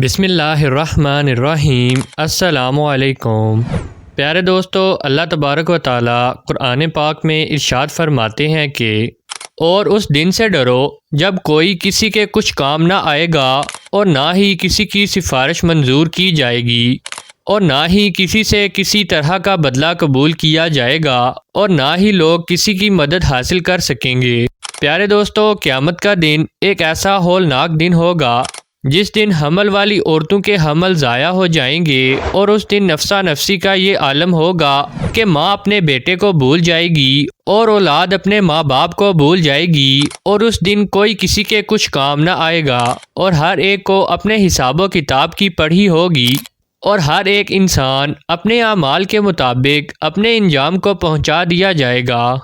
بسم اللہ الرحمن الرحیم۔ السلام علیکم پیارے دوستو، اللہ تبارک و تعالیٰ قرآن پاک میں ارشاد فرماتے ہیں کہ اور اس دن سے ڈرو جب کوئی کسی کے کچھ کام نہ آئے گا اور نہ ہی کسی کی سفارش منظور کی جائے گی اور نہ ہی کسی سے کسی طرح کا بدلہ قبول کیا جائے گا اور نہ ہی لوگ کسی کی مدد حاصل کر سکیں گے۔ پیارے دوستو، قیامت کا دن ایک ایسا ہولناک دن ہوگا جس دن حمل والی عورتوں کے حمل ضائع ہو جائیں گے اور اس دن نفسا نفسی کا یہ عالم ہوگا کہ ماں اپنے بیٹے کو بھول جائے گی اور اولاد اپنے ماں باپ کو بھول جائے گی اور اس دن کوئی کسی کے کچھ کام نہ آئے گا اور ہر ایک کو اپنے حساب و کتاب کی پڑھی ہوگی اور ہر ایک انسان اپنے اعمال کے مطابق اپنے انجام کو پہنچا دیا جائے گا۔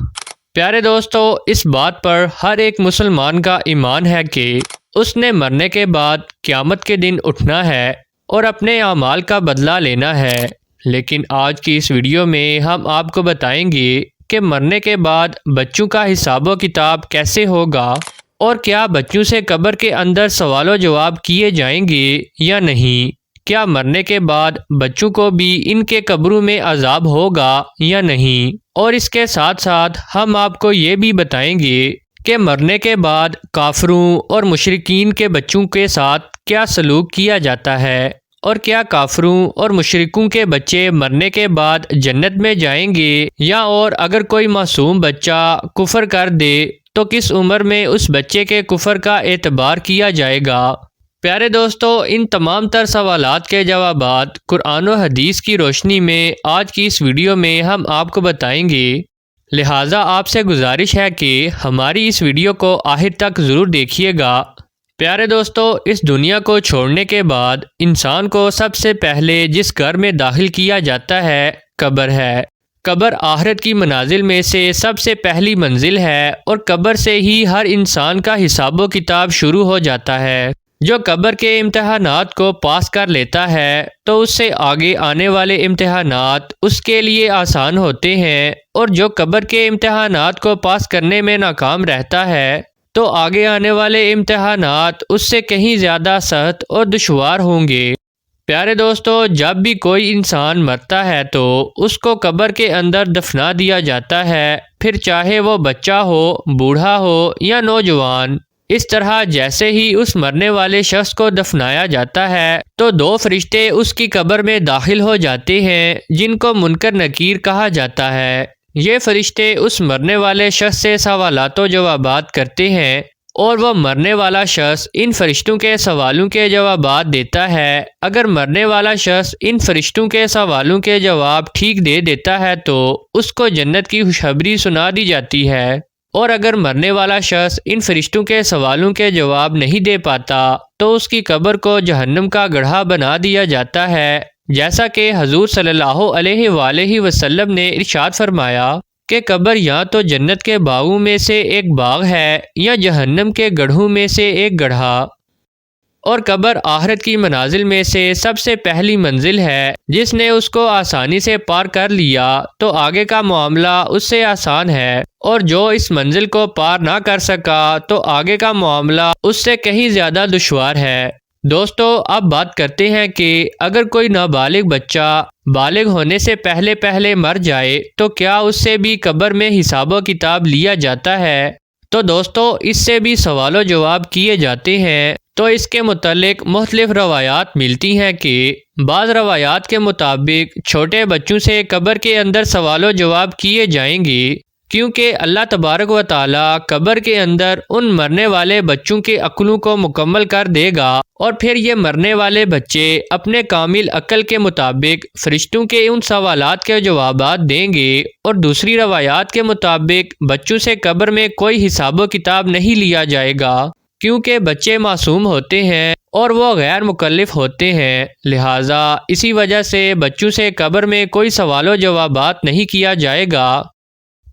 پیارے دوستو، اس بات پر ہر ایک مسلمان کا ایمان ہے کہ اس نے مرنے کے بعد قیامت کے دن اٹھنا ہے اور اپنے اعمال کا بدلہ لینا ہے۔ لیکن آج کی اس ویڈیو میں ہم آپ کو بتائیں گے کہ مرنے کے بعد بچوں کا حساب و کتاب کیسے ہوگا اور کیا بچوں سے قبر کے اندر سوال و جواب کیے جائیں گے یا نہیں، کیا مرنے کے بعد بچوں کو بھی ان کے قبروں میں عذاب ہوگا یا نہیں، اور اس کے ساتھ ساتھ ہم آپ کو یہ بھی بتائیں گے کہ مرنے کے بعد کافروں اور مشرکین کے بچوں کے ساتھ کیا سلوک کیا جاتا ہے اور کیا کافروں اور مشرکوں کے بچے مرنے کے بعد جنت میں جائیں گے، یا اور اگر کوئی معصوم بچہ کفر کر دے تو کس عمر میں اس بچے کے کفر کا اعتبار کیا جائے گا۔ پیارے دوستو، ان تمام تر سوالات کے جوابات قرآن و حدیث کی روشنی میں آج کی اس ویڈیو میں ہم آپ کو بتائیں گے، لہٰذا آپ سے گزارش ہے کہ ہماری اس ویڈیو کو آخر تک ضرور دیکھیے گا۔ پیارے دوستو، اس دنیا کو چھوڑنے کے بعد انسان کو سب سے پہلے جس گھر میں داخل کیا جاتا ہے قبر ہے۔ قبر آخرت کی منازل میں سے سب سے پہلی منزل ہے اور قبر سے ہی ہر انسان کا حساب و کتاب شروع ہو جاتا ہے۔ جو قبر کے امتحانات کو پاس کر لیتا ہے تو اس سے آگے آنے والے امتحانات اس کے لیے آسان ہوتے ہیں، اور جو قبر کے امتحانات کو پاس کرنے میں ناکام رہتا ہے تو آگے آنے والے امتحانات اس سے کہیں زیادہ سخت اور دشوار ہوں گے۔ پیارے دوستو، جب بھی کوئی انسان مرتا ہے تو اس کو قبر کے اندر دفنا دیا جاتا ہے، پھر چاہے وہ بچہ ہو، بوڑھا ہو یا نوجوان۔ اس طرح جیسے ہی اس مرنے والے شخص کو دفنایا جاتا ہے تو دو فرشتے اس کی قبر میں داخل ہو جاتے ہیں جن کو منکر نکیر کہا جاتا ہے۔ یہ فرشتے اس مرنے والے شخص سے سوالات و جوابات کرتے ہیں اور وہ مرنے والا شخص ان فرشتوں کے سوالوں کے جوابات دیتا ہے۔ اگر مرنے والا شخص ان فرشتوں کے سوالوں کے جواب ٹھیک دے دیتا ہے تو اس کو جنت کی خوشخبری سنا دی جاتی ہے، اور اگر مرنے والا شخص ان فرشتوں کے سوالوں کے جواب نہیں دے پاتا تو اس کی قبر کو جہنم کا گڑھا بنا دیا جاتا ہے، جیسا کہ حضور صلی اللہ علیہ وآلہ وسلم نے ارشاد فرمایا کہ قبر یا تو جنت کے باغوں میں سے ایک باغ ہے یا جہنم کے گڑھوں میں سے ایک گڑھا، اور قبر آخرت کی منازل میں سے سب سے پہلی منزل ہے۔ جس نے اس کو آسانی سے پار کر لیا تو آگے کا معاملہ اس سے آسان ہے، اور جو اس منزل کو پار نہ کر سکا تو آگے کا معاملہ اس سے کہیں زیادہ دشوار ہے۔ دوستو، اب بات کرتے ہیں کہ اگر کوئی نابالغ بچہ بالغ ہونے سے پہلے مر جائے تو کیا اس سے بھی قبر میں حساب و کتاب لیا جاتا ہے؟ تو دوستو، اس سے بھی سوال و جواب کیے جاتے ہیں۔ تو اس کے متعلق مختلف روایات ملتی ہیں کہ بعض روایات کے مطابق چھوٹے بچوں سے قبر کے اندر سوال و جواب کیے جائیں گے، کیونکہ اللہ تبارک و تعالیٰ قبر کے اندر ان مرنے والے بچوں کے عقلوں کو مکمل کر دے گا، اور پھر یہ مرنے والے بچے اپنے کامل عقل کے مطابق فرشتوں کے ان سوالات کے جوابات دیں گے۔ اور دوسری روایات کے مطابق بچوں سے قبر میں کوئی حساب و کتاب نہیں لیا جائے گا، کیونکہ بچے معصوم ہوتے ہیں اور وہ غیر مکلف ہوتے ہیں، لہٰذا اسی وجہ سے بچوں سے قبر میں کوئی سوال و جوابات نہیں کیا جائے گا۔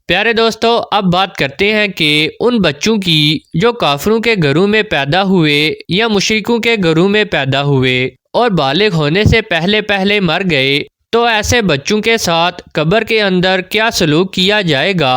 پیارے دوستو، اب بات کرتے ہیں کہ ان بچوں کی جو کافروں کے گھروں میں پیدا ہوئے یا مشرکوں کے گھروں میں پیدا ہوئے اور بالغ ہونے سے پہلے مر گئے، تو ایسے بچوں کے ساتھ قبر کے اندر کیا سلوک کیا جائے گا۔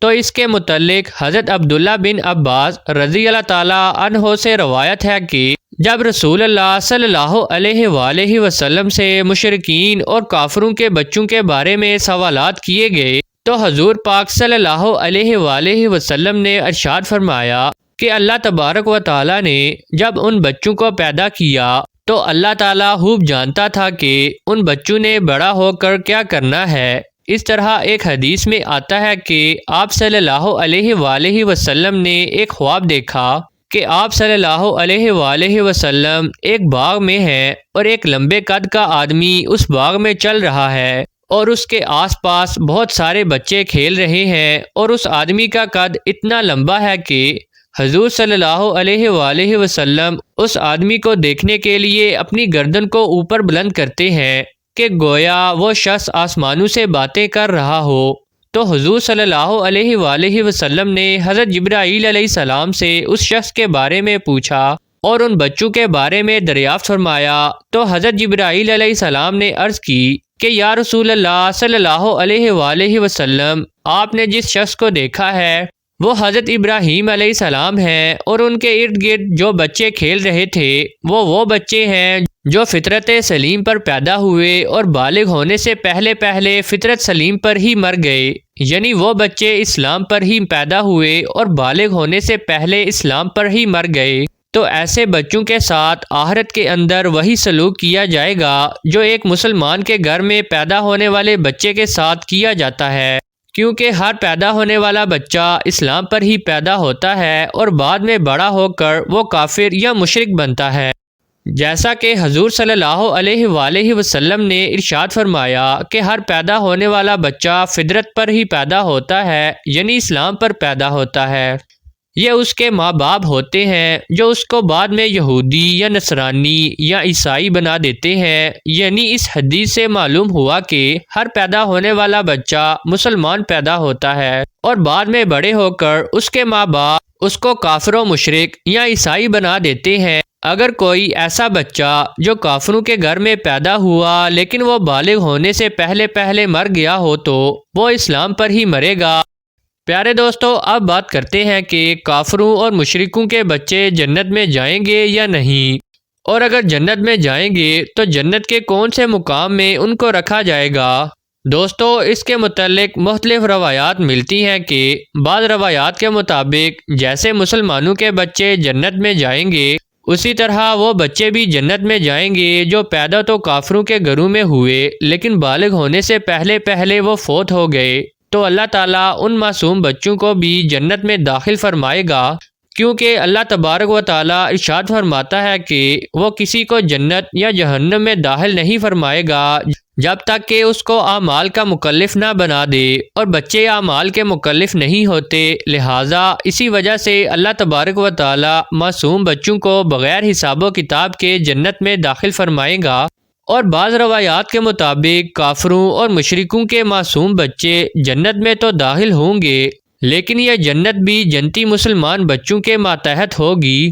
تو اس کے متعلق حضرت عبداللہ بن عباس رضی اللہ تعالیٰ عنہ سے روایت ہے کہ جب رسول اللہ صلی اللہ علیہ وآلہ وسلم سے مشرکین اور کافروں کے بچوں کے بارے میں سوالات کیے گئے تو حضور پاک صلی اللہ علیہ وآلہ وسلم نے ارشاد فرمایا کہ اللہ تبارک و تعالی نے جب ان بچوں کو پیدا کیا تو اللہ تعالیٰ خوب جانتا تھا کہ ان بچوں نے بڑا ہو کر کیا کرنا ہے۔ اس طرح ایک حدیث میں آتا ہے کہ آپ صلی اللہ علیہ وآلہ وسلم نے ایک خواب دیکھا کہ آپ صلی اللہ علیہ وآلہ وسلم ایک باغ میں ہیں اور ایک لمبے قد کا آدمی اس باغ میں چل رہا ہے اور اس کے آس پاس بہت سارے بچے کھیل رہے ہیں، اور اس آدمی کا قد اتنا لمبا ہے کہ حضور صلی اللہ علیہ وآلہ وسلم اس آدمی کو دیکھنے کے لیے اپنی گردن کو اوپر بلند کرتے ہیں کہ گویا وہ شخص آسمانوں سے باتیں کر رہا ہو۔ تو حضور صلی اللہ علیہ وآلہ وسلم نے حضرت جبرائیل علیہ السلام سے اس شخص کے بارے میں پوچھا اور ان بچوں کے بارے میں دریافت فرمایا۔ تو حضرت جبرائیل علیہ السلام نے عرض کی کہ یا رسول اللہ صلی اللہ علیہ وآلہ وسلم، آپ نے جس شخص کو دیکھا ہے وہ حضرت ابراہیم علیہ السلام ہیں، اور ان کے ارد گرد جو بچے کھیل رہے تھے وہ بچے ہیں جو فطرت سلیم پر پیدا ہوئے اور بالغ ہونے سے پہلے فطرت سلیم پر ہی مر گئے، یعنی وہ بچے اسلام پر ہی پیدا ہوئے اور بالغ ہونے سے پہلے اسلام پر ہی مر گئے۔ تو ایسے بچوں کے ساتھ آخرت کے اندر وہی سلوک کیا جائے گا جو ایک مسلمان کے گھر میں پیدا ہونے والے بچے کے ساتھ کیا جاتا ہے، کیونکہ ہر پیدا ہونے والا بچہ اسلام پر ہی پیدا ہوتا ہے اور بعد میں بڑا ہو کر وہ کافر یا مشرک بنتا ہے۔ جیسا کہ حضور صلی اللہ علیہ وآلہ وسلم نے ارشاد فرمایا کہ ہر پیدا ہونے والا بچہ فطرت پر ہی پیدا ہوتا ہے، یعنی اسلام پر پیدا ہوتا ہے۔ یہ اس کے ماں باپ ہوتے ہیں جو اس کو بعد میں یہودی یا نصرانی یا عیسائی بنا دیتے ہیں، یعنی اس حدیث سے معلوم ہوا کہ ہر پیدا ہونے والا بچہ مسلمان پیدا ہوتا ہے اور بعد میں بڑے ہو کر اس کے ماں باپ اس کو کافر و مشرک یا عیسائی بنا دیتے ہیں۔ اگر کوئی ایسا بچہ جو کافروں کے گھر میں پیدا ہوا لیکن وہ بالغ ہونے سے پہلے مر گیا ہو تو وہ اسلام پر ہی مرے گا۔ پیارے دوستو، اب بات کرتے ہیں کہ کافروں اور مشرکوں کے بچے جنت میں جائیں گے یا نہیں، اور اگر جنت میں جائیں گے تو جنت کے کون سے مقام میں ان کو رکھا جائے گا۔ دوستو، اس کے متعلق مختلف روایات ملتی ہیں کہ بعض روایات کے مطابق جیسے مسلمانوں کے بچے جنت میں جائیں گے اسی طرح وہ بچے بھی جنت میں جائیں گے جو پیدا تو کافروں کے گھروں میں ہوئے لیکن بالغ ہونے سے پہلے وہ فوت ہو گئے، تو اللہ تعالیٰ ان معصوم بچوں کو بھی جنت میں داخل فرمائے گا، کیونکہ اللہ تبارک و تعالیٰ ارشاد فرماتا ہے کہ وہ کسی کو جنت یا جہنم میں داخل نہیں فرمائے گا جب تک کہ اس کو اعمال کا مکلف نہ بنا دے، اور بچے اعمال کے مکلف نہیں ہوتے، لہٰذا اسی وجہ سے اللہ تبارک و تعالیٰ معصوم بچوں کو بغیر حساب و کتاب کے جنت میں داخل فرمائے گا۔ اور بعض روایات کے مطابق کافروں اور مشرکوں کے معصوم بچے جنت میں تو داخل ہوں گے، لیکن یہ جنت بھی جنتی مسلمان بچوں کے ماتحت ہوگی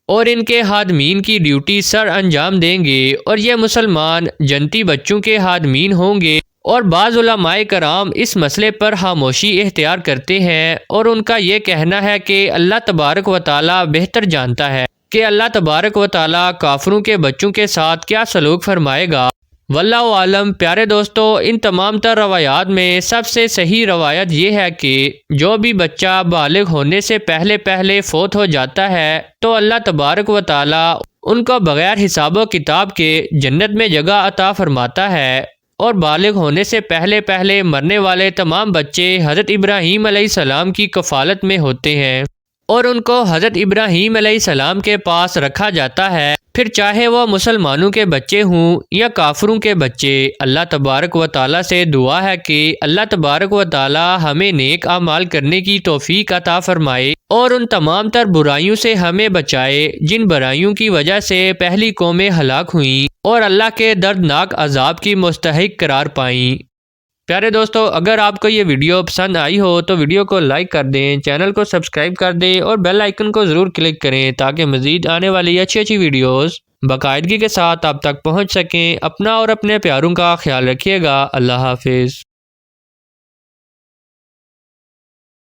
اور ان کے خادمین کی ڈیوٹی سر انجام دیں گے، اور یہ مسلمان جنتی بچوں کے خادمین ہوں گے۔ اور بعض علماء کرام اس مسئلے پر خاموشی اختیار کرتے ہیں، اور ان کا یہ کہنا ہے کہ اللہ تبارک و تعالیٰ بہتر جانتا ہے کہ اللہ تبارک و تعالیٰ کافروں کے بچوں کے ساتھ کیا سلوک فرمائے گا۔ واللہ عالم۔ پیارے دوستو، ان تمام تر روایات میں سب سے صحیح روایت یہ ہے کہ جو بھی بچہ بالغ ہونے سے پہلے فوت ہو جاتا ہے تو اللہ تبارک و تعالیٰ ان کو بغیر حساب و کتاب کے جنت میں جگہ عطا فرماتا ہے، اور بالغ ہونے سے پہلے مرنے والے تمام بچے حضرت ابراہیم علیہ السلام کی کفالت میں ہوتے ہیں اور ان کو حضرت ابراہیم علیہ السلام کے پاس رکھا جاتا ہے، پھر چاہے وہ مسلمانوں کے بچے ہوں یا کافروں کے بچے۔ اللہ تبارک و تعالیٰ سے دعا ہے کہ اللہ تبارک و تعالیٰ ہمیں نیک اعمال کرنے کی توفیق عطا فرمائے اور ان تمام تر برائیوں سے ہمیں بچائے جن برائیوں کی وجہ سے پہلی قومیں ہلاک ہوئیں اور اللہ کے دردناک عذاب کی مستحق قرار پائیں۔ پیارے دوستو، اگر آپ کو یہ ویڈیو پسند آئی ہو تو ویڈیو کو لائک کر دیں، چینل کو سبسکرائب کر دیں اور بیل آئیکن کو ضرور کلک کریں تاکہ مزید آنے والی اچھی ویڈیوز باقاعدگی کے ساتھ آپ تک پہنچ سکیں۔ اپنا اور اپنے پیاروں کا خیال رکھیے گا۔ اللہ حافظ۔